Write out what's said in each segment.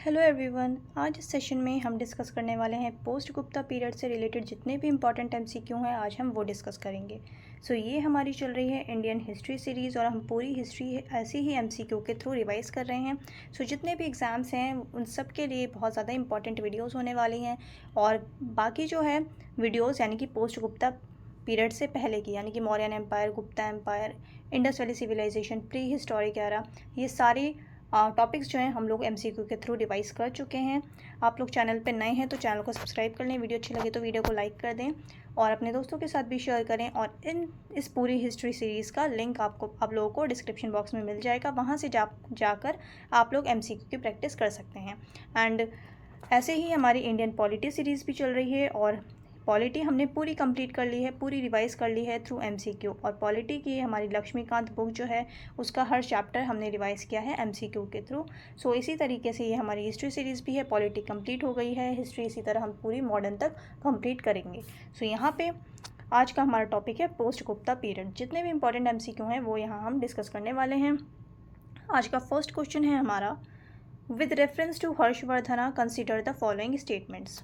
Hello everyone, आज इस session में हम डिस्कस करने वाले हैं पोस्ट गुप्ता पीरियड से रिलेटेड जितने भी इंपॉर्टेंट एमसीक्यू हैं आज हम वो डिस्कस करेंगे। ये हमारी चल रही है इंडियन हिस्ट्री सीरीज़ और हम पूरी हिस्ट्री ऐसे ही एमसीक्यू के थ्रू रिवाइज कर रहे हैं। जितने भी एग्ज़ाम्स हैं उन सब के लिए बहुत ज़्यादा इंपॉर्टेंट वीडियोज़ होने वाली हैं और बाकी जो है वीडियोज़ यानी कि पोस्ट गुप्ता पीरियड से पहले की यानी कि Mauryan empire, Gupta empire, Indus valley civilisation, prehistoric era, ये सारी टॉपिक्स जो हैं हम लोग एमसीक्यू के थ्रू रिवाइज कर चुके हैं। आप लोग चैनल पे नए हैं तो चैनल को सब्सक्राइब कर लें, वीडियो अच्छी लगे तो वीडियो को लाइक कर दें और अपने दोस्तों के साथ भी शेयर करें। और इस पूरी हिस्ट्री सीरीज़ का लिंक आप लोगों को डिस्क्रिप्शन बॉक्स में मिल जाएगा, वहाँ से जाकर आप लोग एमसीक्यू की प्रैक्टिस कर सकते हैं। एंड ऐसे ही हमारी इंडियन पॉलिटी सीरीज़ भी चल रही है और पॉलिटी हमने पूरी कंप्लीट कर ली है, पूरी रिवाइज कर ली है थ्रू एमसीक्यू। और पॉलिटी की हमारी लक्ष्मीकांत बुक जो है उसका हर चैप्टर हमने रिवाइज किया है एमसीक्यू के थ्रू। इसी तरीके से ये हमारी हिस्ट्री सीरीज़ भी है। पॉलिटी कंप्लीट हो गई है, हिस्ट्री इसी तरह हम पूरी मॉडर्न तक कंप्लीट करेंगे। यहाँ पे आज का हमारा टॉपिक है पोस्ट गुप्ता पीरियड। जितने भी इंपॉर्टेंट एमसीक्यू हैं वो यहाँ हम डिस्कस करने वाले हैं। आज का फर्स्ट क्वेश्चन है हमारा, with reference to Harshavardhana consider the following statements.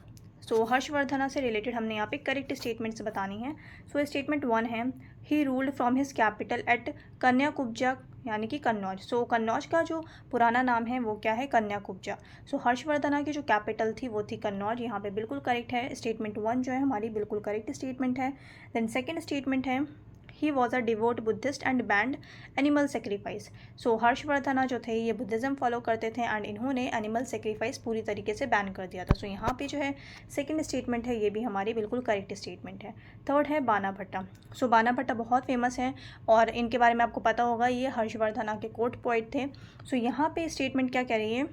Harshavardhana से रिलेटेड हमने यहाँ पे करेक्ट स्टेटमेंट्स बतानी है। स्टेटमेंट 1 है, he ruled from his capital at Kanyakubja यानी कि कन्नौज। कन्नौज का जो पुराना नाम है वो क्या है, कन्याकुब्जा। हर्षवर्धना की जो कैपिटल थी वो थी कन्नौज। यहाँ पे बिल्कुल करेक्ट है। स्टेटमेंट 1 जो है हमारी बिल्कुल करेक्ट स्टेटमेंट है। देन सेकेंड स्टेटमेंट है, he was a devote Buddhist and band animal sacrifice. Harshavardhana जो थे ये बुद्धिज़्म फॉलो करते थे एंड इन्होंने एनिमल सेक्रीफाइस पूरी तरीके से बैन कर दिया था। यहाँ पे जो है सेकंड स्टेटमेंट है ये भी हमारी बिल्कुल करेक्ट स्टेटमेंट है। थर्ड है बाणा भट्टा। बाणा भट्टा बहुत फेमस हैं और इनके बारे में आपको पता होगा, ये हर्षवर्धना के कोर्ट पोएट थे। यहाँ पे स्टेटमेंट क्या कह रही है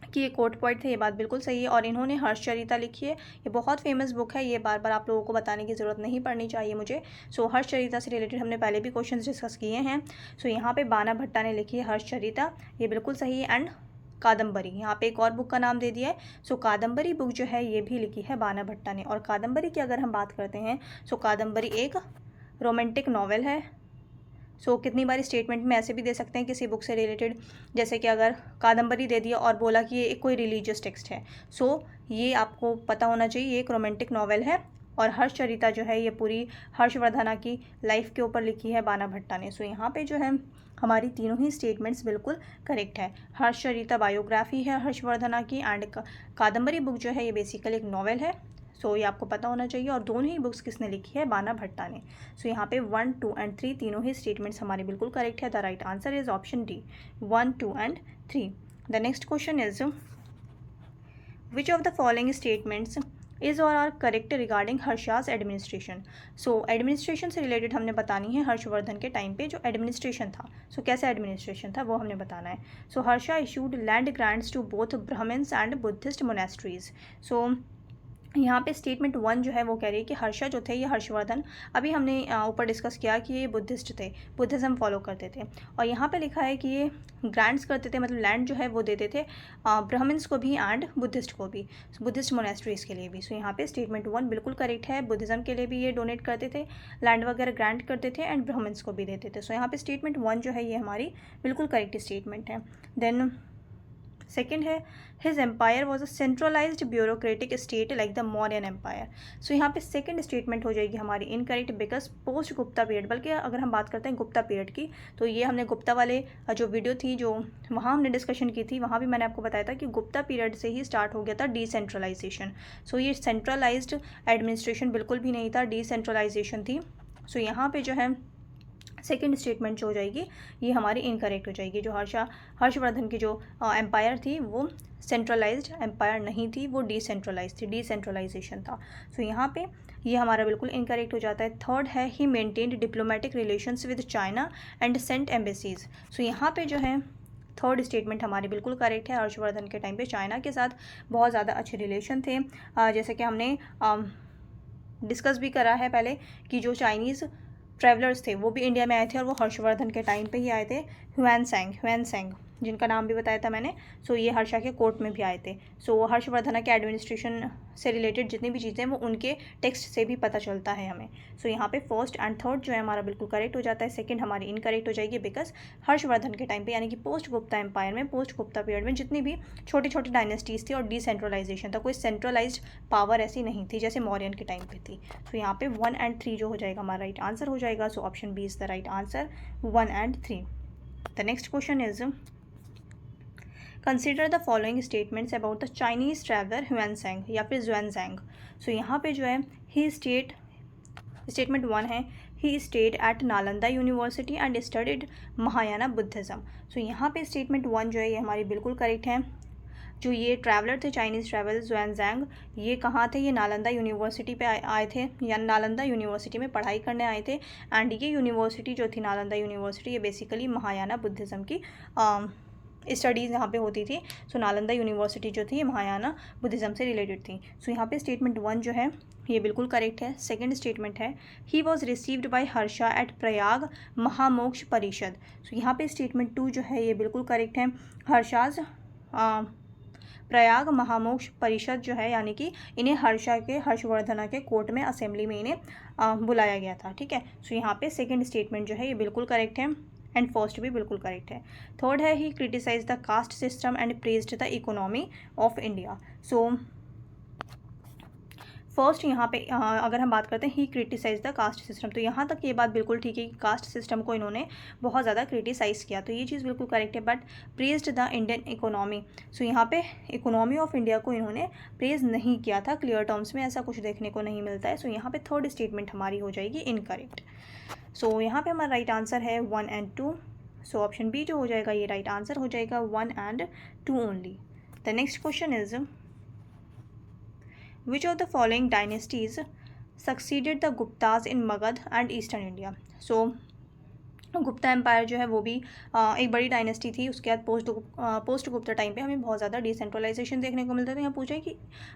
कि ये कोर्ट पोएट थे, ये बात बिल्कुल सही है। और इन्होंने हर्षचरिता लिखी है, ये बहुत फेमस बुक है, ये बार बार आप लोगों को बताने की ज़रूरत नहीं पड़नी चाहिए मुझे। हर्षचरिता से रिलेटेड हमने पहले भी क्वेश्चंस डिस्कस किए हैं। यहाँ पे बाणा भट्टा ने लिखी है हर्षचरिता, ये बिल्कुल सही है। एंड कादम्बरी, यहाँ पे एक और बुक का नाम दे दिया है। कादम्बरी बुक जो है ये भी लिखी है बाणा भट्टा ने। और कादम्बरी की अगर हम बात करते हैं कादम्बरी एक रोमांटिक नॉवेल है। कितनी बार स्टेटमेंट में ऐसे भी दे सकते हैं किसी बुक से रिलेटेड, जैसे कि अगर कादम्बरी दे दिया और बोला कि ये एक कोई रिलीजियस टेक्स्ट है। ये आपको पता होना चाहिए ये एक रोमांटिक नॉवेल है। और हर्षचरिता जो है ये पूरी हर्षवर्धना की लाइफ के ऊपर लिखी है बाणा भट्टा ने। यहाँ पे जो है हमारी तीनों ही स्टेटमेंट्स बिल्कुल करेक्ट है। हर्षचरिता बायोग्राफी है हर्षवर्धना की एंड कादम्बरी बुक जो है ये बेसिकली एक नॉवेल है। ये आपको पता होना चाहिए। और दोनों ही बुक्स किसने लिखी है, बाणा भट्टा ने। यहाँ पे 1, 2 एंड 3 तीनों ही स्टेटमेंट्स हमारी बिल्कुल करेक्ट है। The right answer is option D, 1, 2 and 3। The next question is, which of the following statements is और are correct regarding Harsha's administration. Administration से रिलेटेड हमने बतानी है हर्षवर्धन के टाइम पे जो एडमिनिस्ट्रेशन था, कैसे एडमिनिस्ट्रेशन था वो हमने बताना है। Harsha issued land grants to both Brahmans and Buddhist monasteries. यहाँ पे स्टेटमेंट 1 जो है वो कह रही है कि हर्षा जो थे ये हर्षवर्धन, अभी हमने ऊपर डिस्कस किया कि ये बुद्धिस्ट थे, बुद्धिज़्म फॉलो करते थे। और यहाँ पे लिखा है कि ये ग्रांट्स करते थे, मतलब लैंड जो है वो देते थे ब्राह्मण्स को भी एंड बुद्धिस्ट को भी, बुद्धिस्ट मोनेस्ट्रीज़ के लिए भी। यहाँ पे स्टेटमेंट 1 बिल्कुल करेक्ट है। बुद्धिज़्म के लिए भी ये डोनेट करते थे, लैंड वगैरह ग्रांट करते थे एंड ब्राह्मण्स को भी देते थे। यहाँ पे स्टेटमेंट 1 जो है ये हमारी बिल्कुल करेक्ट स्टेटमेंट है। देन सेकेंड है, his empire was a centralised bureaucratic state like the Mauryan empire. यहाँ पे सेकेंड स्टेटमेंट हो जाएगी हमारी incorrect because post Gupta period, बल्कि अगर हम बात करते हैं गुप्ता पीरियड की तो ये हमने गुप्ता वाले जो वीडियो थी जो वहाँ हमने डिस्कशन की थी वहाँ भी मैंने आपको बताया था कि गुप्ता पीरियड से ही स्टार्ट हो गया था डिसेंट्रलाइजेशन। ये सेंट्रलाइज्ड एडमिनिस्ट्रेशन बिल्कुल भी नहीं था, डिसेंट्रलाइजेशन थी। यहाँ पे जो है सेकेंड स्टेटमेंट जो हो जाएगी ये हमारी इनकरेक्ट हो जाएगी। जो हर्षवर्धन की जो एम्पायर थी वो सेंट्रलाइज्ड एम्पायर नहीं थी, वो डिसेंट्रलाइज थी, डिसेंट्रलाइजेशन था। यहाँ पे ये हमारा बिल्कुल इनकरेक्ट हो जाता है। थर्ड है, he maintained diplomatic relations with China and sent embassies. यहाँ पे जो है थर्ड स्टेटमेंट हमारी बिल्कुल करेक्ट है। हर्षवर्धन के टाइम पे चाइना के साथ बहुत ज़्यादा अच्छे रिलेशन थे, जैसे कि हमने डिस्कस भी करा है पहले कि जो चाइनीज़ ट्रैवलर्स थे वो भी इंडिया में आए थे और वो हर्षवर्धन के टाइम पे ही आए थे। ह्वेनसेंग जिनका नाम भी बताया था मैंने, सो ये हर्षा के कोर्ट में भी आए थे। सो हर्षवर्धना के एडमिनिस्ट्रेशन से रिलेटेड जितनी भी चीज़ें हैं वो उनके टेक्स्ट से भी पता चलता है हमें। सो यहाँ पे फर्स्ट एंड थर्ड जो है हमारा बिल्कुल करेक्ट हो जाता है, सेकंड हमारी इनकरेक्ट हो जाएगी, बिकॉज हर्षवर्धन के टाइम पे यानी कि पोस्ट गुप्ता एम्पायर में, पोस्ट गुप्ता पीरियड में जितनी भी छोटी छोटी डायनेस्टीज थी और डिसेंट्रलाइजेशन था, कोई सेंट्रलाइज्ड पावर ऐसी नहीं थी जैसे मौर्यन के टाइम पे थी। सो यहाँ पे 1 एंड 3 जो हो जाएगा हमारा राइट आंसर हो जाएगा। So option B is the right answer, 1 and 3। The next question is consider the following statements about the Chinese traveller Hiuen Tsang या फिर ज़ुएनज़ैंग। सो यहाँ पे जो है ही स्टेटमेंट 1 है, he stayed at Nalanda university and studied Mahayana Buddhism. सो यहाँ पे स्टेटमेंट 1 जो है ये हमारी बिल्कुल करेक्ट है। जो ये ट्रैवलर थे चाइनीज़ ट्रैवलर ज़ुएनज़ैंग, ये कहाँ थे, ये नालंदा यूनिवर्सिटी पे आए थे, या नालंदा यूनिवर्सिटी में पढ़ाई करने आए थे। एंड ये यूनिवर्सिटी जो थी नालंदा यूनिवर्सिटी, ये बेसिकली महायाना बुद्धिज़्म की स्टडीज़ यहाँ पे होती थी। सो नालंदा यूनिवर्सिटी जो थी ये महायाना बुद्धिज़्म से रिलेटेड थी। सो यहाँ पे स्टेटमेंट 1 जो है ये बिल्कुल करेक्ट है। सेकंड स्टेटमेंट है he was received by Harsha at Prayag Mahamoksha Parishad. So यहाँ पे स्टेटमेंट 2 जो है ये बिल्कुल करेक्ट है। हर्षाज प्रयाग महामोक्ष परिषद जो है यानी कि इन्हें हर्षवर्धना के कोर्ट में, असेंबली में इन्हें बुलाया गया था, ठीक है। सो यहाँ पे सेकंड स्टेटमेंट जो है ये बिल्कुल करेक्ट है एंड फर्स्ट भी बिल्कुल करेक्ट है। थर्ड है he criticize the caste system and praised the economy of India. So first यहाँ पे अगर हम बात करते हैं he criticize the caste system, तो यहाँ तक ये बात बिल्कुल ठीक है कि कास्ट सिस्टम को इन्होंने बहुत ज़्यादा क्रिटिसाइज़ किया, तो ये चीज़ बिल्कुल करेक्ट है। But praised the Indian economy, so यहाँ पे इकोनॉमी ऑफ इंडिया को इन्होंने प्रेज नहीं किया था क्लियर टर्म्स में, ऐसा कुछ देखने को नहीं मिलता है। सो यहाँ पे थर्ड स्टेटमेंट हमारी हो जाएगी इनकरेक्ट। सो यहाँ पे हमारा राइट आंसर है 1 एंड 2। सो ऑप्शन बी जो हो जाएगा ये राइट आंसर हो जाएगा, 1 and 2 only. The next question is which of the following dynasties succeeded the Guptas in Magadha and eastern India. So Gupta empire जो है वो भी एक बड़ी डायनेस्टी थी। उसके बाद पोस्ट गुप्ता टाइम पे हमें बहुत ज़्यादा डिसेंट्रलाइजेशन देखने को मिलता है। तो यहाँ पूछा है कि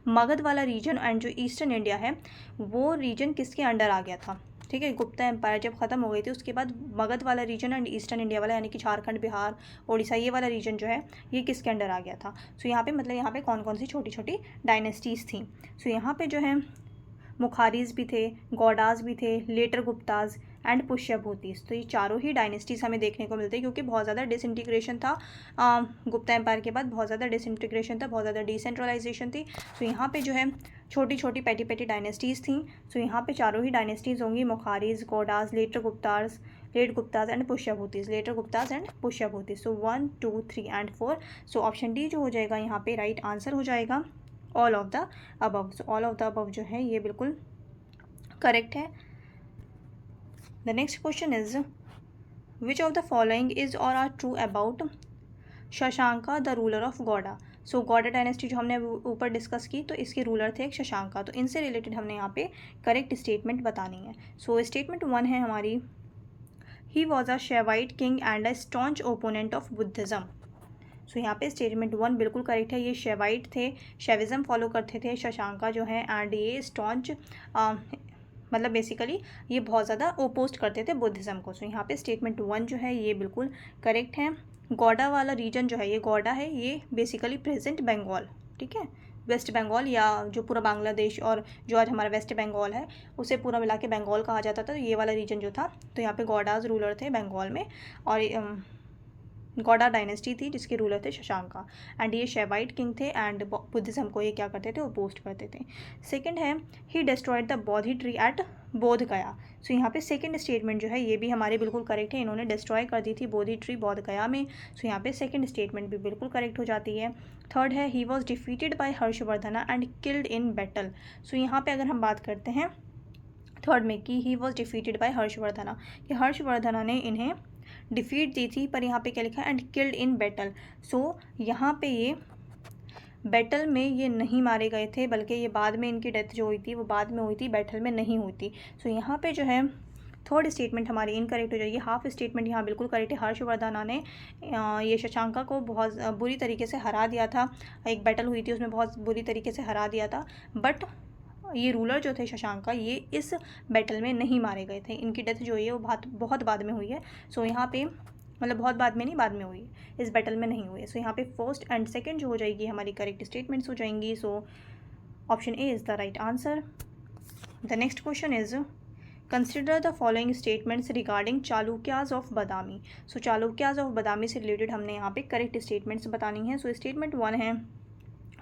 मगध वाला रीजन एंड जो ईस्टर्न इंडिया है वो रीजन किसके अंडर आ गया था, ठीक है। गुप्ता एम्पायर जब ख़त्म हो गई थी उसके बाद मगध वाला रीजन एंड ईस्टर्न इंडिया वाला यानी कि झारखंड, बिहार, उड़ीसा, ये वाला रीजन जो है ये किसके अंडर आ गया था। सो यहाँ पे मतलब यहाँ पे कौन कौन सी छोटी छोटी डायनेस्टीज़ थी। सो यहाँ पे जो है मुखारीज भी थे, गौडाज भी थे, लेटर गुप्ताज एंड पुष्यभूतिस। तो ये चारों ही डायनेस्टीज हमें देखने को मिलते हैं क्योंकि बहुत ज़्यादा डिसइंटीग्रेशन था गुप्ता एम्पायर के बाद, बहुत ज़्यादा डिसइंटीग्रेशन था, बहुत ज़्यादा डिसेंट्रलाइजेशन थी। तो यहाँ पे जो है छोटी छोटी पेटी पेटी डायनेस्टीज़ थी। सो यहाँ पे चारों ही डायनेस्टीज़ होंगी, Maukharis, Gaudas, late Guptas and Pushyabhutis, later Guptas and Pushyabhutis. So 1, 2, 3 and 4। So option D जो हो जाएगा यहाँ पे राइट आंसर हो जाएगा, all of the above. So all of the above जो है ये बिल्कुल करेक्ट है। The next question is which of the following is और are true about Shashanka the ruler of Gauda. So Gauda dynasty जो हमने ऊपर डिस्कस की तो इसके रूलर थे एक शशांका, तो इनसे रिलेटेड हमने यहाँ पे करेक्ट स्टेटमेंट बतानी है। सो स्टेटमेंट 1 है हमारी he was a Shaivite king and a staunch opponent of Buddhism. सो यहाँ पे स्टेटमेंट 1 बिल्कुल करेक्ट है। ये शैवाइट थे, शैविज़म फॉलो करते थे शशांका जो है, एंड ये स्टॉन्च मतलब बेसिकली ये बहुत ज़्यादा ओपोस्ट करते थे बुद्धिज़्म को। सो यहाँ पे स्टेटमेंट 1 जो है ये बिल्कुल करेक्ट है। गौड़ा वाला रीजन जो है ये गौड़ा है, ये बेसिकली प्रेजेंट बंगाल, ठीक है, वेस्ट बंगाल या जो पूरा बांग्लादेश और जो आज हमारा वेस्ट बंगाल है उसे पूरा मिला के बंगाल कहा जाता था। तो ये वाला रीजन जो था, तो यहाँ पे गौडाज रूलर थे बंगाल में, और गौड़ा डायनेस्टी थी जिसके रूलर थे शशांका, एंड ये शैवाइट किंग थे एंड बुद्धिज़्म को ये क्या करते थे, ओपोस्ट करते थे। सेकंड है he destroyed the Bodhi tree at Bodh Gaya. सो यहाँ पे सेकंड स्टेटमेंट जो है ये भी हमारे बिल्कुल करेक्ट है, इन्होंने डिस्ट्रॉय कर दी थी बोधि ट्री बोध गया में। सो यहाँ पे सेकंड स्टेटमेंट भी बिल्कुल करेक्ट हो जाती है। थर्ड है he was defeated by Harshavardhana and killed in battle. So यहाँ पे अगर हम बात करते हैं थर्ड में कि ही वॉज डिफीटेड बाय हर्षवर्धना, कि हर्षवर्धना ने इन्हें डिफीट दी थी, पर यहाँ पे क्या लिखा है and killed in battle. So यहाँ पे ये बैटल में ये नहीं मारे गए थे, बल्कि ये बाद में इनकी डेथ जो हुई थी वो बाद में हुई थी, बैटल में नहीं हुई थी। सो यहाँ पे जो है थर्ड स्टेटमेंट हमारी इनकरेक्ट हो जाएगी। हाफ स्टेटमेंट यहाँ बिल्कुल करेक्ट है। हर्षवर्धना ने ये शशांका को बहुत बुरी तरीके से हरा दिया था, एक बैटल हुई थी उसमें बहुत बुरी तरीके से हरा दिया था, बट ये रूलर जो थे शशांका ये इस बैटल में नहीं मारे गए थे, इनकी डेथ जो है वो बहुत बाद में हुई है। सो यहाँ पे मतलब बहुत बाद में नहीं, बाद में हुई, इस बैटल में नहीं हुई। सो यहाँ पे फर्स्ट एंड सेकंड जो हो जाएगी हमारी करेक्ट स्टेटमेंट्स हो जाएंगी। So option A is the right answer. The next question is consider the following statements regarding Chalukyas of Badami. So Chalukyas of Badami से रिलेटेड हमने यहाँ पे करेक्ट स्टेटमेंट्स बतानी है। सो स्टेटमेंट 1 है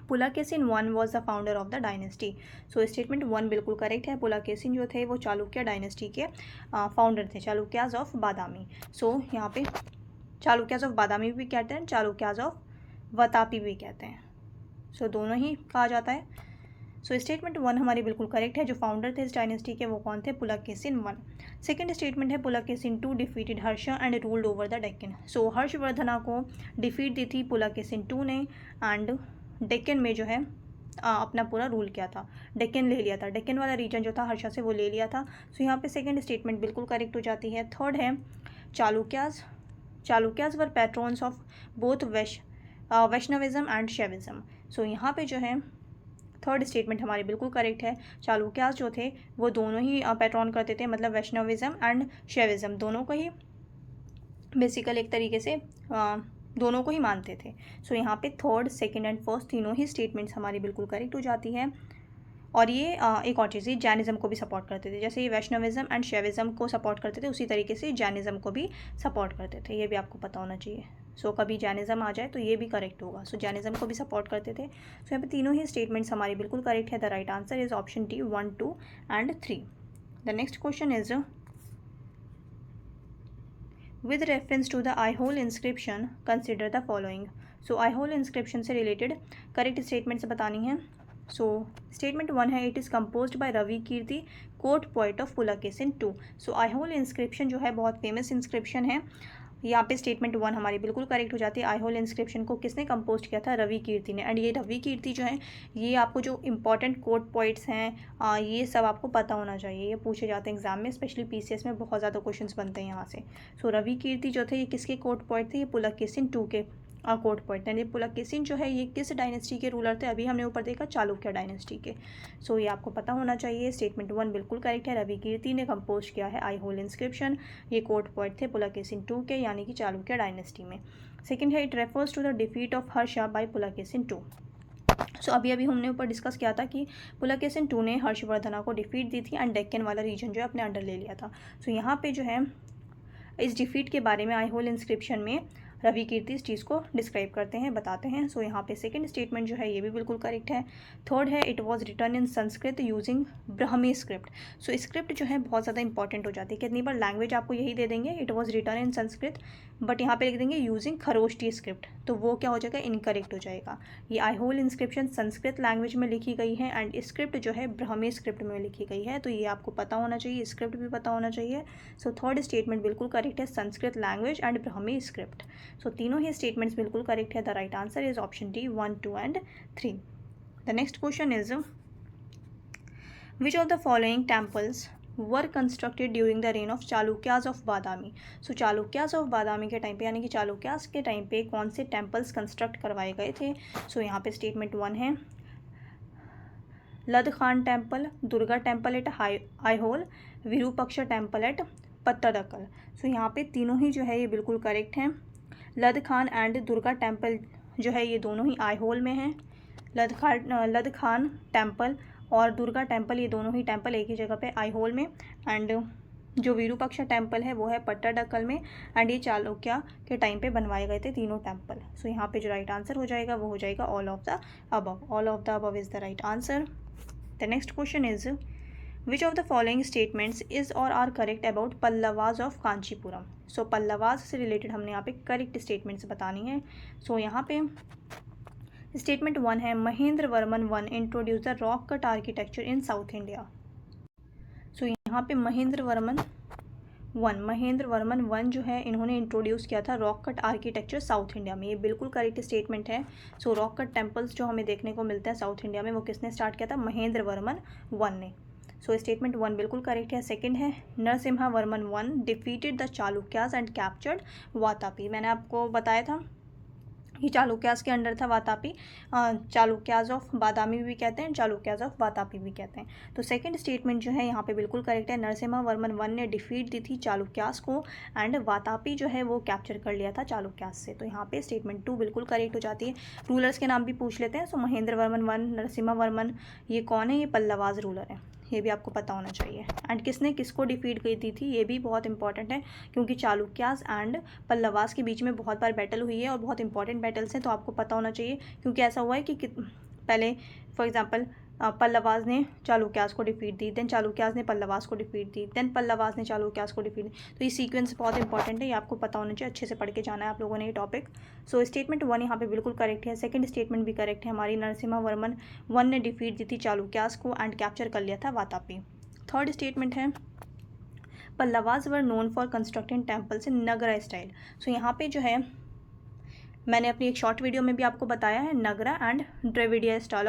Pulakeshin one was the founder of the dynasty. So statement 1 बिल्कुल correct है। पुलकेशिन जो थे वो चालुक्य डायनेस्टी के फाउंडर थे, चालुक्याज ऑफ बादामी। सो यहाँ पे चालुक्याज ऑफ बादामी भी कहते हैं, चालुक्याज ऑफ वतापी भी कहते हैं। सो दोनों ही कहा जाता है। सो स्टेटमेंट 1 हमारी बिल्कुल करेक्ट है। जो फाउंडर थे इस डायनेस्टी के वो कौन थे? पुलकेशिन वन। सेकेंड स्टेटमेंट है Pulakeshin two defeated Harsha and ruled over the Deccan. So Harshavardhana को डिफीट दी थी पुलकेशिन टू ने, एंड डेक्कन में जो है अपना पूरा रूल किया था, डेक्कन ले लिया था, डेक्कन वाला रीजन जो था हर्षा से वो ले लिया था। सो यहाँ पे सेकंड स्टेटमेंट बिल्कुल करेक्ट हो जाती है। थर्ड है Chalukyas were patrons of both Vaishnavism and Shaivism. So यहाँ पे जो है थर्ड स्टेटमेंट हमारी बिल्कुल करेक्ट है। चालुक्याज जो थे वो दोनों ही पैट्रॉन करते थे, मतलब वैष्णविज्म एंड शैविज्म दोनों को ही बेसिकल एक तरीके से दोनों को ही मानते थे। सो यहाँ पे थर्ड, सेकंड एंड फर्स्ट तीनों ही स्टेटमेंट्स हमारी बिल्कुल करेक्ट हो जाती है। और ये एक और चीज़, जैनिज़्म को भी सपोर्ट करते थे। जैसे ये वैष्णविज्म एंड शैविज्म को सपोर्ट करते थे, उसी तरीके से जैनिज़्म को भी सपोर्ट करते थे। ये भी आपको पता होना चाहिए। सो कभी जैनिज़्म आ जाए तो ये भी करेक्ट होगा। सो जैनिज़्म को भी सपोर्ट करते थे। सो यहाँ पे तीनों ही स्टेटमेंट्स हमारी बिल्कुल करेक्ट है। The right answer is option D 1, 2 and 3। The next question is with reference to the Aihole inscription consider the following. So Aihole inscription से रिलेटेड करेक्ट स्टेटमेंट्स बतानी है। सो स्टेटमेंट 1 है it is composed by Ravi Kirti, court poet of Pulakeshin 2। So Aihole inscription जो है बहुत famous inscription है। यहाँ पे स्टेटमेंट 1 हमारी बिल्कुल करेक्ट हो जाती है। आईहोल इंस्क्रिप्शन को किसने कंपोज किया था? रवि कीर्ति ने। एंड ये रवि कीर्ति जो है ये आपको जो इंपॉर्टेंट कोर्ट पोइट्स हैं ये सब आपको पता होना चाहिए, ये पूछे जाते हैं एग्जाम में, स्पेशली पीसीएस में बहुत ज़्यादा क्वेश्चंस बनते हैं यहाँ से। सो रवि कीर्ति जो थे ये किसके कोर्ट पोइट थे? ये पुलकेशिन 2 के कोर्ट पोइट थे। पुलकेशिन जो है ये किस डायनेस्टी के रूलर थे? अभी हमने ऊपर देखा चालुक्य डायनेस्टी के। सो ये आपको पता होना चाहिए। स्टेटमेंट 1 बिल्कुल करेक्ट है। रवि कीर्ति ने कंपोज किया है आईहोल इंस्क्रिप्शन। ये कोर्ट पोइट थे पुलकेशिन 2 के, यानी कि चालुक्य डायनेस्टी में। सेकंड है it refers to the defeat of Harsha by Pulakeshin 2। So अभी हमने ऊपर डिस्कस किया था कि पुलकेशिन 2 ने हर्षवर्धना को डिफीट दी थी एंड डेक्कन वाला रीजन जो है अपने अंडर ले लिया था। सो यहाँ पे जो है इस डिफीट के बारे में आईहोल इंस्क्रिप्शन में रवि कीर्ति इस चीज़ को डिस्क्राइब करते हैं, बताते हैं। सो यहाँ पे सेकंड स्टेटमेंट जो है ये भी बिल्कुल करेक्ट है। थर्ड है it was written in Sanskrit using Brahmi script. So script जो है बहुत ज़्यादा इंपॉर्टेंट हो जाती है। कितनी बार लैंग्वेज आपको यही दे देंगे, it was written in Sanskrit, but यहाँ पे लिख देंगे यूजिंग खरोष्टी स्क्रिप्ट, तो वो क्या हो जाएगा? इनकरेक्ट हो जाएगा। ये आईहोल इंस्क्रिप्शन संस्कृत लैंग्वेज में लिखी गई है एंड स्क्रिप्ट जो है ब्राह्मी स्क्रिप्ट में लिखी गई है, तो ये आपको पता होना चाहिए, स्क्रिप्ट भी पता होना चाहिए। सो थर्ड स्टेटमेंट बिल्कुल करेक्ट है, Sanskrit language and Brahmi script. So तीनों ही स्टेटमेंट्स बिल्कुल करेक्ट है। The right answer is option D 1, 2 and 3। The next question is which of the following temples were constructed during the reign of Chalukyas of Badami. So Chalukyas of Badami के time पे, यानी कि चालुक्याज के time पे कौन से टेम्पल्स कंस्ट्रक्ट करवाए गए थे? सो यहाँ पे स्टेटमेंट 1 है Ladkhan temple, Durga temple at Aihole, Virupaksha temple at Pattadakal. So यहाँ पे तीनों ही जो है ये बिल्कुल करेक्ट हैं। लदखान एंड दुर्गा टेम्पल जो है ये दोनों ही आईहोल में हैं। लदखान टेम्पल और दुर्गा टेम्पल ये दोनों ही टेम्पल एक ही जगह पे आईहोल में, एंड जो विरूपाक्षा टेम्पल है वो है पट्टाडकल में, एंड ये चालुक्य के टाइम पे बनवाए गए थे तीनों टेम्पल। सो यहाँ पे जो राइट आंसर हो जाएगा वो हो जाएगा all of the above. All of the above is the right answer. The next question is which of the following statements is और are correct about Pallavas of Kanchipuram. So Pallavas से रिलेटेड हमने यहाँ पे करेक्ट स्टेटमेंट्स बतानी है। सो यहाँ पे स्टेटमेंट 1 है Mahendravarman one introduce the rock cut architecture in south India. So यहाँ पे महेंद्र वर्मन वन जो है इन्होंने इंट्रोड्यूस किया था rock cut architecture south India में, ये बिल्कुल करेक्ट स्टेटमेंट है। सो रॉक कट टेम्पल्स जो हमें देखने को मिलते हैं साउथ इंडिया में वो किसने स्टार्ट किया था? महेंद्र वर्मन वन ने। सो स्टेटमेंट 1 बिल्कुल करेक्ट है। सेकंड है Narasimha Varman one defeated the Chalukyas and captured Vatapi. मैंने आपको बताया था ये चालुक्यास के अंडर था वातापी, चालुक्यास ऑफ बादामी भी कहते हैं, चालुक्यास ऑफ वातापी भी कहते हैं। तो सेकंड स्टेटमेंट जो है यहाँ पे बिल्कुल करेक्ट है। नरसिम्हा वर्मन वन ने डिफीट दी थी चालुक्यास को एंड वातापी जो है वो कैप्चर कर लिया था चालुक्यास से। तो यहाँ पे स्टेटमेंट 2 बिल्कुल करेक्ट हो जाती है। रूलर्स के नाम भी पूछ लेते हैं। सो महेंद्र वर्मन वन, नरसिम्हा वर्मन, ये कौन है? ये पल्लवाज रूलर है, ये भी आपको पता होना चाहिए। एंड किसने किसको डिफीट की दी थी, ये भी बहुत इंपॉर्टेंट है, क्योंकि चालुक्यास एंड पल्लवास के बीच में बहुत बार बैटल हुई है और बहुत इंपॉर्टेंट बैटल्स हैं, तो आपको पता होना चाहिए। क्योंकि ऐसा हुआ है कि पहले फॉर एग्जांपल पल्लवास ने चालुक्यास को डिफीट दी, देन चालुक्यास ने पल्लवास को डिफीट दी, देन पल्लवास ने चालुक्यास को डिफीट दी। तो ये सीक्वेंस बहुत इंपॉर्टेंट है, ये आपको पता होना चाहिए, अच्छे से पढ़ के जाना है आप लोगों ने ये टॉपिक। सो स्टेटमेंट 1 यहाँ पे बिल्कुल करेक्ट है। सेकंड स्टेटमेंट भी करेक्ट है हमारी, नरसिम्हा वर्मन वन ने डिफीट दी थी चालुक्यास को एंड कैप्चर कर लिया था वातापी। थर्ड स्टेटमेंट है Pallavas were known for constructing temples in Nagara style. So यहाँ पे जो है मैंने अपनी एक शॉर्ट वीडियो में भी आपको बताया है, नगरा एंड द्रविडिया स्टाइल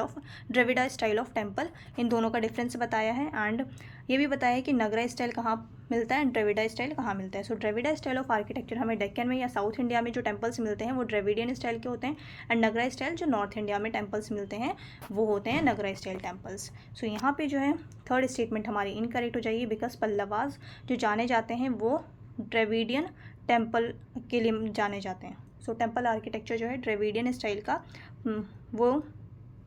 ऑफ टेम्पल, इन दोनों का डिफरेंस बताया है। एंड ये भी बताया है कि नगरा स्टाइल कहाँ मिलता है, द्रविडिया स्टाइल कहाँ मिलता है। सो द्रविडिया स्टाइल ऑफ आर्किटेक्चर हमें डेक्कन में या साउथ इंडिया में जो टेम्पल्स मिलते हैं वो द्रविडियन स्टाइल के होते हैं, एंड नगरा स्टाइल जो नॉर्थ इंडिया में टेम्पल्स मिलते हैं वो होते हैं नगरा स्टाइल टेम्पल्स। सो यहाँ पे जो है थर्ड स्टेटमेंट हमारी इनकरेक्ट हो जाएगी, बिकॉज पल्लवास जो जाने जाते हैं वो द्रविडियन टेम्पल के लिए जाने जाते हैं। सो टेम्पल आर्किटेक्चर जो है द्रविडियन स्टाइल का वो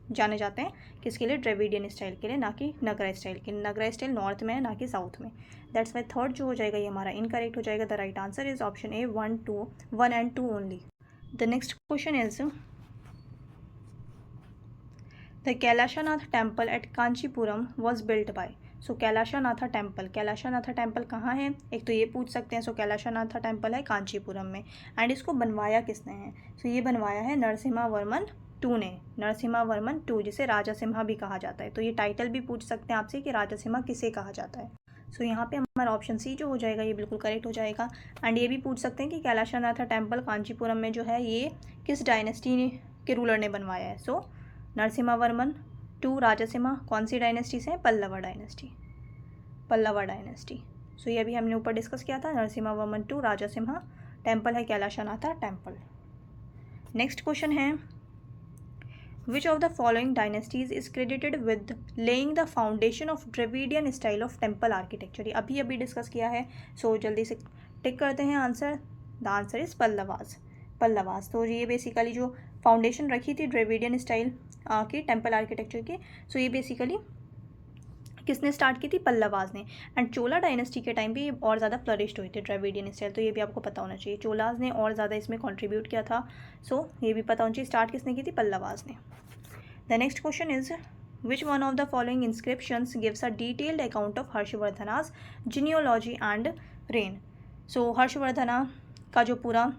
जाने जाते हैं, किसके लिए? द्रविडियन स्टाइल के लिए, ना कि नगरा स्टाइल के। नगरा स्टाइल नॉर्थ में है, ना कि साउथ में। दैट्स वाई थर्ड जो हो जाएगा ये हमारा इनकरेक्ट हो जाएगा। The right answer is option A 1 and 2 only. The next question is the Kailasanatha temple at Kanchipuram was built by. So Kailasanatha temple कहाँ है? एक तो ये पूछ सकते हैं। सो कैलाशनाथा टेम्पल है कांचीपुरम में, एंड इसको बनवाया किसने है? सो ये बनवाया है नरसिम्हा वर्मन 2 ने, नरसिम्हा वर्मन 2, जिसे राजा सिम्हा भी कहा जाता है। तो ये टाइटल भी पूछ सकते हैं आपसे कि राजा सिम्हा किसे कहा जाता है। सो यहाँ पे हमारा ऑप्शन सी जो हो जाएगा ये बिल्कुल करेक्ट हो जाएगा। एंड ये भी पूछ सकते हैं कि कैलाशनाथा टेम्पल कांचीपुरम में जो है ये किस डायनेस्टी के रूलर ने बनवाया है। सो नरसिम्हा वर्मन 2 राजा सिम्हा कौन सी डायनेस्टी से है? पल्लवा डायनेस्टी। सो ये भी हमने ऊपर डिस्कस किया था। नरसिम्हा वर्मन 2 राजा सिम्हा, टेम्पल है कैलाशनाथा टेम्पल। नेक्स्ट क्वेश्चन है विच of the following dynasties is credited with laying the foundation of Dravidian style of temple architecture. ये अभी डिस्कस किया है। सो जल्दी से टिक करते हैं answer. The answer is Pallavas. तो ये बेसिकली जो फाउंडेशन रखी थी द्रविडियन स्टाइल की टेम्पल आर्किटेक्चर की, सो ये बेसिकली किसने स्टार्ट की थी? पल्लवास ने। एंड चोला डायनेस्टी के टाइम पे ये और ज़्यादा फ्लरिश्ड हुई थी द्रविडियन स्टाइल, तो ये भी आपको पता होना चाहिए। चोलास ने और ज़्यादा इसमें कंट्रीब्यूट किया था। सो ये भी पता होना चाहिए स्टार्ट किसने की थी? पल्लवास ने। The next question is which one of the following inscriptions gives a detailed account of Harshavardhana's genealogy and reign. So Harshavardhana का जो पूरा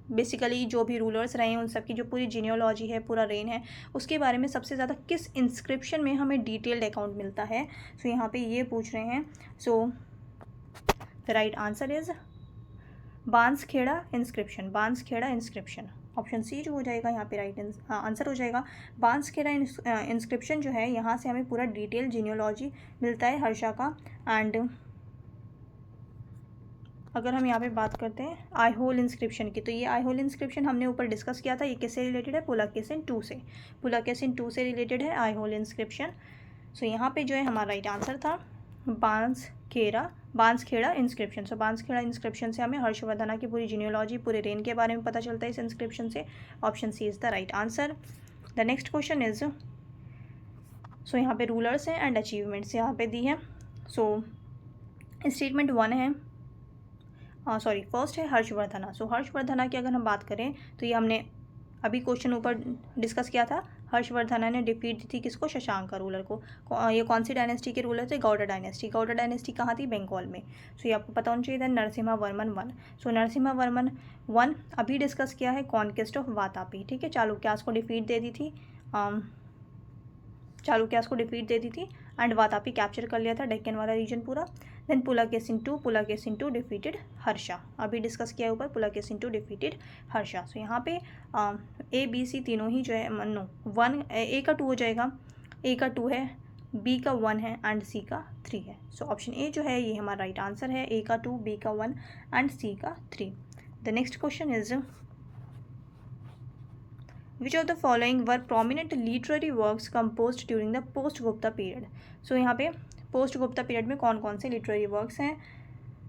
बेसिकली जो भी रूलर्स रहे हैं उन सब की जो पूरी जीनियोलॉजी है, पूरा रेन है, उसके बारे में सबसे ज़्यादा किस इंस्क्रिप्शन में हमें डिटेल्ड अकाउंट मिलता है? सो यहाँ पे ये पूछ रहे हैं। So the right answer is Banskhera inscription. Option C जो हो जाएगा यहाँ पे राइट आंसर हो जाएगा। बांसखेड़ा इंस्क्रिप्शन जो है, यहाँ से हमें पूरा डिटेल जीनियोलॉजी मिलता है हर्षा का। एंड अगर हम यहाँ पे बात करते हैं आईहोल इंस्क्रिप्शन की, तो ये आईहोल इंस्क्रिप्शन हमने ऊपर डिस्कस किया था। ये किससे रिलेटेड है? पुलकेशिन 2 से रिलेटेड है आईहोल इंस्क्रिप्शन। सो यहाँ पे जो है हमारा राइट आंसर था बांसखेड़ा इंस्क्रिप्शन। सो बांसखेड़ा इंस्क्रिप्शन से हमें हर्षवर्धना की पूरी जीनियोलॉजी, पूरे रेन के बारे में पता चलता है इस इंस्क्रिप्शन से। Option C is the right answer. The next question is so यहाँ पे रूलर्स हैं एंड अचीवमेंट्स यहाँ पे दी है। सो स्टेटमेंट 1 है, फर्स्ट है हर्षवर्धना। सो हर्षवर्धना की अगर हम बात करें तो ये हमने अभी क्वेश्चन ऊपर डिस्कस किया था। हर्षवर्धना ने डिफीट दी थी किसको? शशांक का रूलर को। ये कौन सी डायनेस्टी के रूलर थे? गौड़ा डायनेस्टी कहाँ थी? बंगाल में। सो ये आपको पता होना चाहिए था। नरसिम्हा वर्मन 1। सो नरसिम्हा वर्मन 1 अभी डिस्कस किया है कॉन्क्वेस्ट ऑफ वातापी, ठीक है। चालुक्यास को डिफीट दे दी थी एंड वातापी कैप्चर कर लिया था डेक्कन वाला रीजन पूरा। देन पुलकेशिन 2 डिफीटेड हर्षा, अभी डिस्कस किया है ऊपर। पुलकेशिन 2 डिफीटेड हर्षा। सो यहाँ पे ए बी सी तीनों ही जो है नो 1 ए का 2 हो जाएगा। ए का 2 है, बी का 1 है एंड सी का 3 है। सो ऑप्शन ए जो है ये हमारा राइट आंसर है। ए का 2, बी का 1 एंड सी का 3। The next question is which of the following were prominent literary works composed during the post Gupta period. So यहाँ पे पोस्ट गुप्ता पीरियड में कौन कौन से लिटरेरी वर्क्स हैं।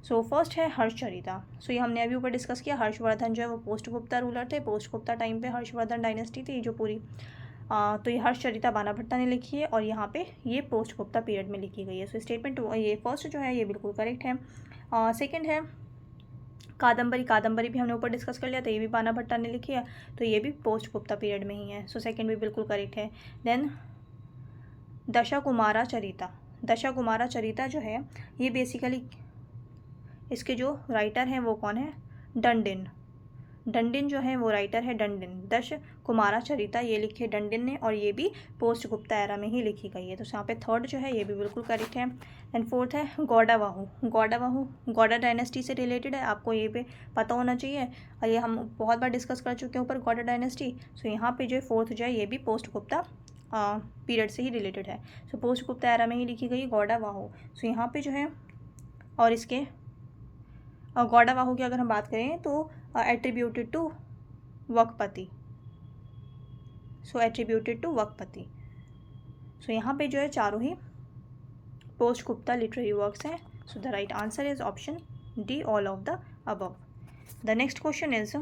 सो फर्स्ट है हर्षचरिता। सो ये हमने अभी ऊपर डिस्कस किया, हर्षवर्धन जो है वो पोस्ट गुप्ता रूलर थे, पोस्ट गुप्ता टाइम पे हर्षवर्धन डायनेस्टी थी जो पूरी। तो ये हर्षचरिता बाणा भट्टा ने लिखी है और यहाँ पे ये पोस्ट गुप्ता पीरियड में लिखी गई है। सो स्टेटमेंट ये फर्स्ट जो है ये बिल्कुल करेक्ट है। सेकेंड है कादम्बरी। कादम्बरी भी हमने ऊपर डिस्कस कर लिया था, ये भी बाणा भट्टा ने लिखी है, तो ये भी पोस्ट गुप्ता पीरियड में ही है। सो सेकेंड भी बिल्कुल करेक्ट है। देन दशाकुमारा चरिता। दशाकुमारा चरिता जो है ये बेसिकली इसके जो राइटर हैं वो कौन है, डंडिन। डंडिन जो है वो राइटर है डंडिन। दश कुमारा चरिता ये लिखी है डंडिन ने और ये भी पोस्ट गुप्ता एरा में ही लिखी गई है। तो यहाँ पे थर्ड जो है ये भी बिल्कुल करेक्ट है। एंड फोर्थ है गौड़ावाहू। गौड़ावाहू गौड़ा डायनेस्टी से रिलेटेड है, आपको ये पे पता होना चाहिए और ये हम बहुत बार डिस्कस कर चुके हैं ऊपर गौड़ा डायनेस्टी। सो यहाँ पे जो है फोर्थ जो है ये भी पोस्ट गुप्ता पीरियड से ही रिलेटेड है। सो पोस्ट गुप्ता एरा में ही लिखी गई गौड़ावाहू। सो यहाँ पे जो है और इसके गौड़ावाहू की अगर हम बात करें तो attributed to Vakpati. So attributed to Vakpati. So यहाँ पे जो है चारों ही पोस्ट गुप्ता लिटरेरी वर्क्स हैं। So the right answer is option D, all of the above. The next question is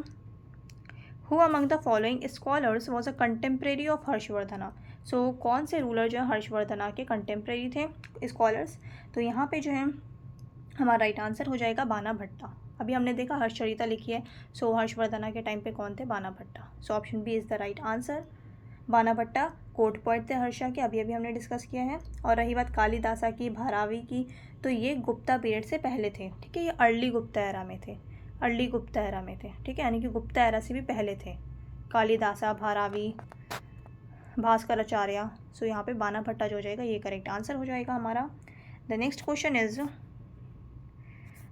who among the following scholars was a contemporary of Harshavardhana. So कौन से ruler जो है हर्षवर्धना के कंटेम्प्रेरी थे स्कॉलर्स। तो यहाँ पे जो है हमारा राइट आंसर हो जाएगा बाणा भट्टा। अभी हमने देखा हर्षचरिता लिखी है, सो हर्षवर्धना के टाइम पे कौन थे, Bana Bhatta. So option B is the right answer. Bana Bhatta court poet थे हर्षा के, अभी अभी हमने डिस्कस किया है। और रही बात कालिदासा की, भारावी की, तो ये गुप्ता पीरियड से पहले थे, ठीक है, ये अर्ली गुप्ता एरा में थे, अर्ली गुप्ता एरा में थे, ठीक है, यानी कि गुप्ता एरा से भी पहले थे कालिदासा, भारावी, भास्कराचार्य। सो यहाँ पे बाणा भट्टा जो हो जाएगा ये करेक्ट आंसर हो जाएगा हमारा। The next question is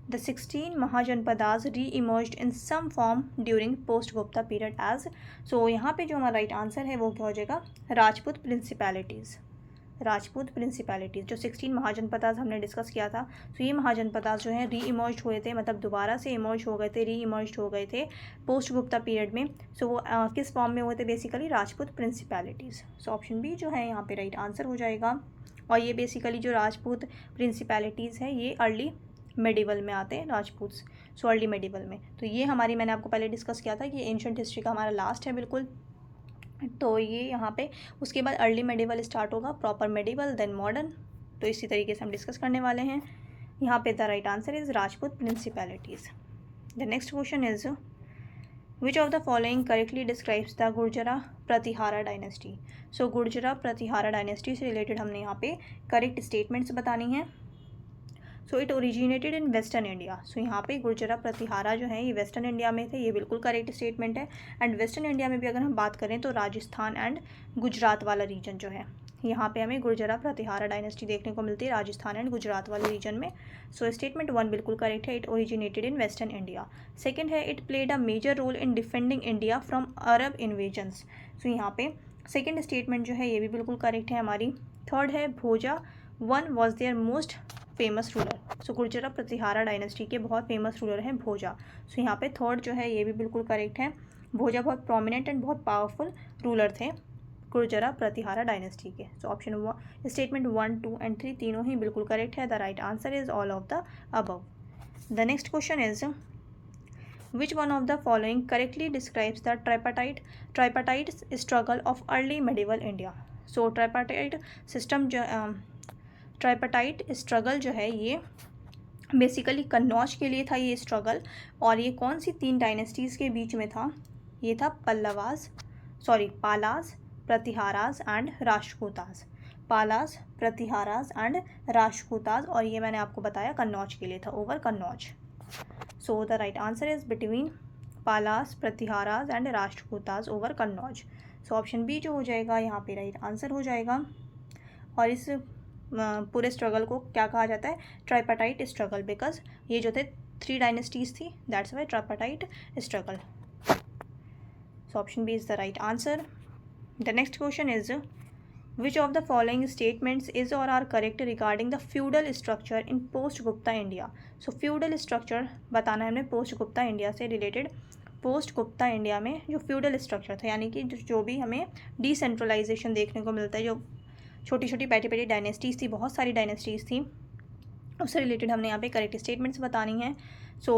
The 16 Mahajanpadas re-emerged in some form during post-Gupta period as। so यहाँ पे जो हमारा राइट आंसर है वो क्या हो जाएगा, राजपूत प्रिंसिपैलिटीज़। राजपूत प्रिंसिपैलिटीज़ जो 16 महाजनपदास हमने डिस्कस किया था। तो ये महाजनपदास जो हैं री इमर्ज हुए थे, मतलब दोबारा से इमर्ज हो गए थे, री इमर्ज हो गए थे पोस्ट गुप्ता पीरियड में। सो वो किस फॉर्म में हुए थे, basically Rajput principalities. So option B जो है यहाँ पे राइट आंसर हो जाएगा। और ये बेसिकली जो राजपूत प्रिंसिपैलिटीज़ है ये अर्ली मेडिवल में आते हैं राजपूत, सो अर्ली मेडिवल में। तो ये हमारी, मैंने आपको पहले डिस्कस किया था कि एंशिएंट हिस्ट्री का हमारा लास्ट है बिल्कुल। तो ये यहाँ पे उसके बाद अर्ली मेडिवल स्टार्ट होगा, प्रॉपर मेडिवल, देन मॉडर्न। तो इसी तरीके से हम डिस्कस करने वाले हैं। यहाँ पे the right answer is Rajput principalities. The next question is which of the following correctly describes the Gurjara Pratihara dynasty. So Gurjara Pratihara dynasty से रिलेटेड हमने यहाँ पे करेक्ट स्टेटमेंट्स बतानी हैं। So it originated in western India. So यहाँ पे गुर्जरा प्रतिहारा जो है ये वेस्टर्न इंडिया में थे, ये बिल्कुल करेक्ट स्टेटमेंट है। एंड वेस्टर्न इंडिया में भी अगर हम बात करें तो राजस्थान एंड गुजरात वाला रीजन जो है, यहाँ पे हमें गुर्जरा प्रतिहारा डायनेस्टी देखने को मिलती है राजस्थान एंड गुजरात वाले रीजन में। सो स्टेटमेंट 1 बिल्कुल करेक्ट है, it originated in western India. Second है it played a major role in defending India from Arab invasions. So यहाँ पे सेकेंड स्टेटमेंट जो है ये भी बिल्कुल करेक्ट है हमारी। थर्ड है Bhoja one was their most famous ruler. So Gurjara Pratihara dynasty के बहुत फेमस रूलर हैं भोजा। सो यहाँ पे थर्ड जो है ये भी बिल्कुल करेक्ट है, भोजा बहुत प्रोमिनेंट एंड बहुत पावरफुल रूलर थे गुर्जरा प्रतिहारा डायनेस्टी के। सो ऑप्शन स्टेटमेंट 1, 2 एंड 3 तीनों ही बिल्कुल करेक्ट है। The right answer is all of the above. The next question is which one of the following correctly describes the tripartite struggle of early medieval India. So tripartite system जो tripartite struggle जो है ये basically Kannauj के लिए था ये struggle. और ये कौन सी 3 डायनेस्टीज़ के बीच में था, ये था पालास, Pratiharas and राष्ट्रकूतास। Palas, Pratiharas and राष्ट्रकूतास, और ये मैंने आपको बताया कन्नौज के लिए था, over Kannauj. So the right answer is between Palas, Pratiharas and Rashtrakutas over Kannauj. So option B जो हो जाएगा यहाँ पे राइट आंसर हो जाएगा। और इस पूरे स्ट्रगल को क्या कहा जाता है, ट्राइपाटाइट स्ट्रगल, बिकॉज ये जो थे 3 डायनेस्टीज थी, that's why tripartite struggle. So option B is the right answer. The next question is which of the following statements is और are correct regarding the feudal structure in post Gupta India. So feudal structure बताना है हमने post Gupta India से related. Post Gupta India में जो feudal structure था, यानी कि जो भी हमें डिसेंट्रलाइजेशन देखने को मिलता है, जो छोटी छोटी पैटी पैटी डायनेस्टीज़ थी, बहुत सारी डायनेस्टीज़ थी, उससे रिलेटेड हमने यहाँ पे करेक्ट स्टेटमेंट्स बतानी हैं। सो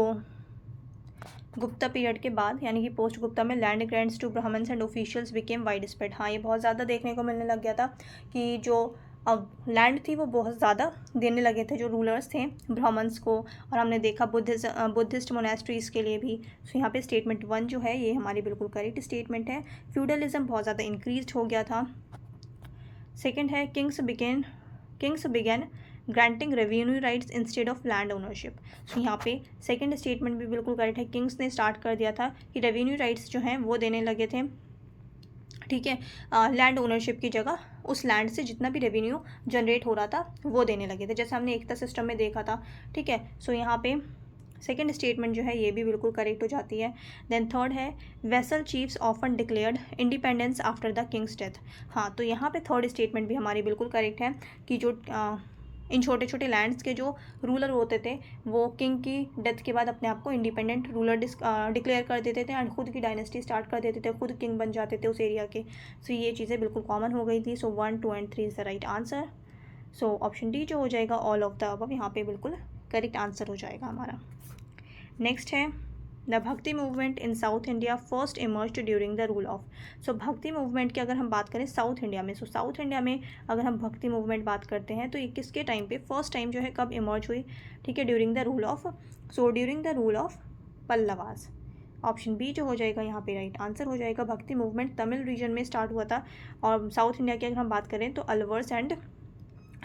गुप्ता पीरियड के बाद यानी कि पोस्ट गुप्ता में land grants to Brahmans and officials became widespread. हाँ, ये बहुत ज़्यादा देखने को मिलने लग गया था कि जो लैंड थी वो बहुत ज़्यादा देने लगे थे जो रूलर्स थे ब्राह्मण्स को, और हमने देखा बुद्धिस्ट मोनेस्ट्रीज़ के लिए भी। सो यहाँ पे स्टेटमेंट 1 जो है ये हमारी बिल्कुल करेक्ट स्टेटमेंट है। फ्यूडलिज्म बहुत ज़्यादा इंक्रीज हो गया था। सेकेंड है kings began granting revenue rights instead of land ownership. So यहाँ पे सेकंड स्टेटमेंट भी बिल्कुल करेक्ट है। किंग्स ने स्टार्ट कर दिया था कि रेवेन्यू राइट्स जो हैं वो देने लगे थे, ठीक है, लैंड ओनरशिप की जगह उस लैंड से जितना भी रेवेन्यू जनरेट हो रहा था वो देने लगे थे, जैसे हमने एकता सिस्टम में देखा था, ठीक है। सो यहाँ पे सेकेंड स्टेटमेंट जो है ये भी बिल्कुल करेक्ट हो जाती है। देन थर्ड है vessel chiefs often declared independence after the Kings death. हाँ, तो यहाँ पे थर्ड स्टेटमेंट भी हमारी बिल्कुल करेक्ट है कि जो इन छोटे छोटे लैंड्स के जो रूलर होते थे वो किंग की डेथ के बाद अपने आप को इंडिपेंडेंट रूलर डिक्लेयर कर देते थे एंड खुद की डायनेस्टी स्टार्ट कर देते थे, खुद किंग बन जाते थे उस एरिया के। सो ये चीज़ें बिल्कुल कॉमन हो गई थी। सो 1, 2 and 3 is the right answer. So option D जो हो जाएगा ऑल ऑफ द अबव, यहाँ पे बिल्कुल करेक्ट आंसर हो जाएगा हमारा। नेक्स्ट है the Bhakti movement in south India first emerged during the rule of. So Bhakti movement की अगर हम बात करें साउथ इंडिया में, सो साउथ इंडिया में अगर हम भक्ति मूवमेंट बात करते हैं तो ये किसके टाइम पे फर्स्ट टाइम जो है कब इमर्ज हुई, ठीक है, during the rule of, so during the rule of Pallavas. Option B जो हो जाएगा यहाँ पे राइट आंसर हो जाएगा। भक्ति मूवमेंट तमिल रीजन में स्टार्ट हुआ था, और साउथ इंडिया की अगर हम बात करें तो अलवर्स एंड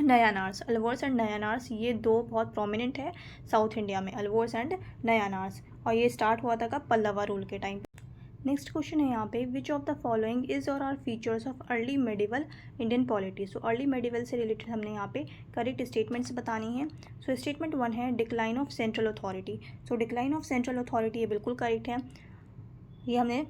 नयानार्स ये दो बहुत प्रोमिनेंट है साउथ इंडिया में, अलवर्स एंड नयानार्स, और ये स्टार्ट हुआ था कब, पल्लवा रूल के टाइम। नेक्स्ट क्वेश्चन है यहाँ पे which of the following is और are features of early medieval Indian polity. So early medieval से रिलेटेड हमने यहाँ पे करेक्ट स्टेटमेंट्स बतानी है। सो स्टेटमेंट 1 है decline of central authority. So decline of central authority ये बिल्कुल करेक्ट है, ये हमने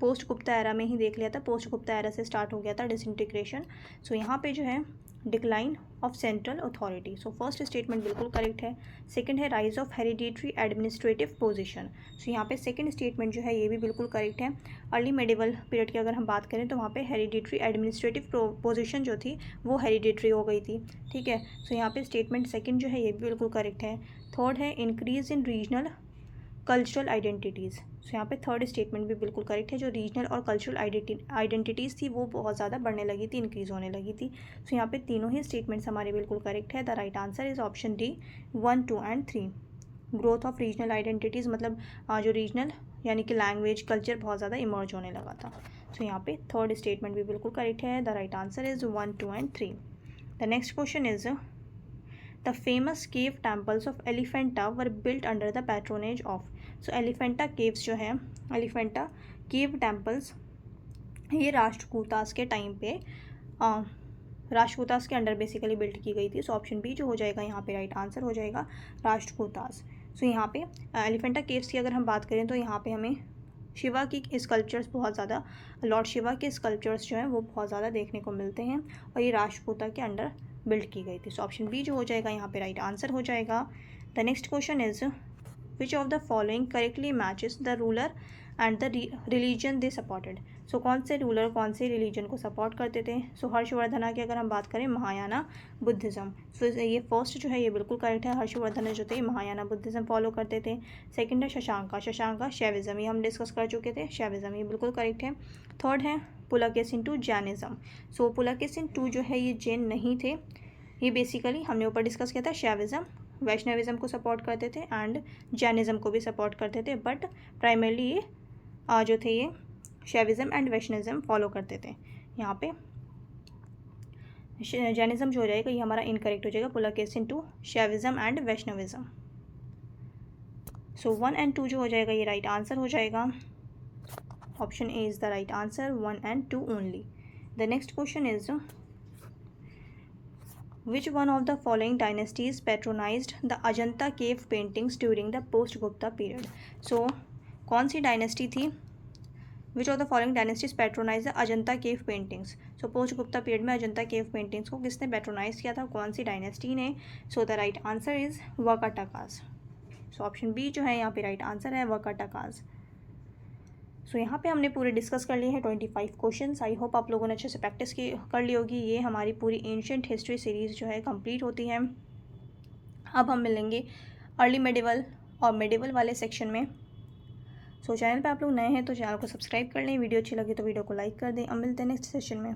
पोस्ट गुप्ता एरा में ही देख लिया था, पोस्ट गुप्ता एरा से स्टार्ट हो गया था डिसइंटीग्रेशन। सो यहाँ पे जो है decline of central authority, so first statement बिल्कुल करेक्ट है। सेकंड है rise of hereditary administrative position. So यहाँ पे सेकंड स्टेटमेंट जो है ये भी बिल्कुल करेक्ट है। अर्ली मेडिवल पीरियड की अगर हम बात करें तो वहाँ पे हेरिडिटरी एडमिनिस्ट्रेटिव पोजीशन जो थी वो हेरिडिटरी हो गई थी, ठीक है। सो यहाँ पे स्टेटमेंट सेकंड जो है ये भी बिल्कुल करेक्ट है। थर्ड है increase in regional cultural identities. So यहाँ पे थर्ड स्टेटमेंट भी बिल्कुल करेक्ट है, जो रीजनल और कल्चरल आइडेंटिटीज़ थी वो बहुत ज़्यादा बढ़ने लगी थी, इंक्रीज़ होने लगी थी। सो यहाँ पे तीनों ही स्टेटमेंट्स हमारे बिल्कुल करेक्ट है। The right answer is option D 1, 2 and 3। Growth of regional identities मतलब जो रीजनल यानी कि लैंग्वेज कल्चर बहुत ज़्यादा इमर्ज होने लगा था। सो यहाँ पे थर्ड स्टेटमेंट भी बिल्कुल करेक्ट है। The right answer is 1, 2 and 3। The next question is the famous cave temples of Elephanta were built under the patronage of. So Elephanta caves जो है, एलिफेंटा केव टेम्पल्स ये राष्ट्रकूटास के टाइम पे राष्ट्रकूटास के अंडर बेसिकली बिल्ट की गई थी। सो ऑप्शन बी जो हो जाएगा यहाँ पे राइट आंसर हो जाएगा राष्ट्रकूटास। सो यहाँ पे एलिफेंटा केव्स की अगर हम बात करें तो यहाँ पे हमें शिवा की स्कल्पचर्स बहुत ज़्यादा, लॉर्ड शिवा के स्कल्पचर्स जो हैं वो बहुत ज़्यादा देखने को मिलते हैं, और ये राष्ट्रकूटा के अंडर बिल्ड की गई थी। सो ऑप्शन बी जो हो जाएगा यहाँ पे राइट आंसर हो जाएगा। The next question is which of the following correctly matches the ruler and the religion they supported. So कौन से रूलर कौन से रिलीजन को सपोर्ट करते थे। सो हर्षवर्धना की अगर हम बात करें महायाना बुद्धिज़्म। सो ये फर्स्ट जो है ये बिल्कुल करेक्ट है, हर्षवर्धन जो थे महायाना बुद्धिज़्म फॉलो करते थे। सेकंड है शशांका शैविज़्म, ये हम डिस्कस कर चुके थे, शैविज़्म ये बिल्कुल करेक्ट है। थर्ड है पुलकेशिन II जैनिज़्म। सो पुलकेशिन II जो है ये जैन नहीं थे, ये बेसिकली हमने ऊपर डिस्कस किया था शैविज़्म वैष्णविज़्म को सपोर्ट करते थे एंड जैनिज़्म को भी सपोर्ट करते थे, बट प्राइमरली ये जो थे ये शैविज़्म एंड वैष्णविज़्म फॉलो करते थे। यहाँ पे जैनिज़्म जो हो जाएगा ये हमारा इनकरेक्ट हो जाएगा, Pulakeshin II Shaivism and Vaishnavism. So 1 and 2 जो हो जाएगा ये राइट आंसर हो जाएगा। Option A is the right answer, 1 and 2 only. The next question is Which one of the following dynasties patronized the Ajanta cave paintings during the post-Gupta period? So, कौन सी dynasty थी? Which of the following dynasties patronized the Ajanta cave paintings? So, post-Gupta period में Ajanta cave paintings को किसने patronise किया था, कौन सी डायनेस्टी ने? So, the right answer is Vakatakas. So, option B जो है यहाँ पे राइट आंसर है Vakatakas. सो यहाँ पे हमने पूरे डिस्कस कर लिए हैं 25 क्वेश्चंस। आई होप आप लोगों ने अच्छे से प्रैक्टिस की कर ली होगी। ये हमारी पूरी एंशिएंट हिस्ट्री सीरीज़ जो है कंप्लीट होती है। अब हम मिलेंगे अर्ली मेडिवल और मेडिवल वाले सेक्शन में। सो चैनल पे आप लोग नए हैं तो चैनल को सब्सक्राइब कर लें, वीडियो अच्छी लगी तो वीडियो को लाइक कर दें। अब मिलते हैं नेक्स्ट सेशन में।